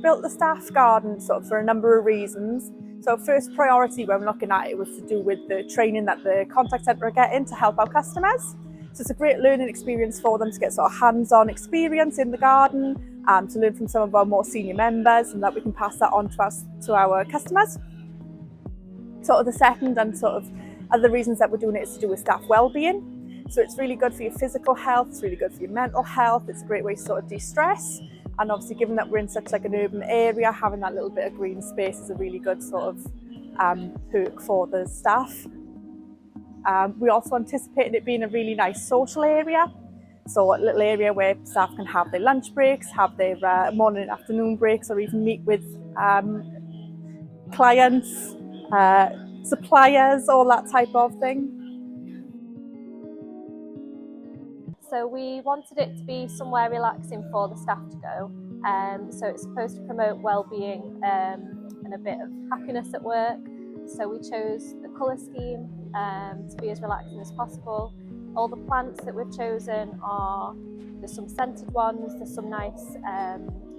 built the staff garden sort of for a number of reasons. So first priority when looking at it was to do with the training that the contact centre are getting to help our customers. So it's a great learning experience for them to get sort of hands-on experience in the garden, to learn from some of our more senior members, and that we can pass that on to our customers. Sort of the second and sort of other reasons that we're doing it is to do with staff well-being. So it's really good for your physical health, it's really good for your mental health, it's a great way to sort of de-stress. And obviously given that we're in such like an urban area, having that little bit of green space is a really good sort of perk for the staff. We also anticipated it being a really nice social area. So a little area where staff can have their lunch breaks, have their morning and afternoon breaks, or even meet with clients, suppliers, all that type of thing. So we wanted it to be somewhere relaxing for the staff to go. So it's supposed to promote well-being and a bit of happiness at work. So we chose the colour scheme to be as relaxing as possible. All the plants that we've chosen there's some scented ones, there's some nice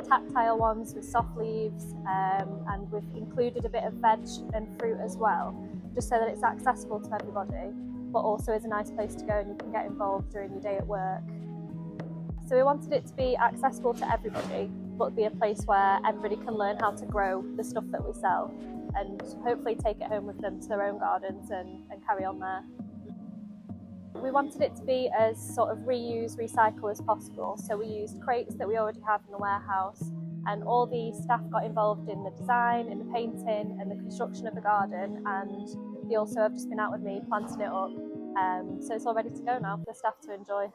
tactile ones with soft leaves, and we've included a bit of veg and fruit as well, just so that it's accessible to everybody, but also is a nice place to go and you can get involved during your day at work. So we wanted it to be accessible to everybody, but be a place where everybody can learn how to grow the stuff that we sell and hopefully take it home with them to their own gardens and carry on there. We wanted it to be as sort of reuse, recycle as possible. So we used crates that we already have in the warehouse, and all the staff got involved in the design, in the painting and the construction of the garden, and they also have just been out with me planting it up. So it's all ready to go now for the staff to enjoy.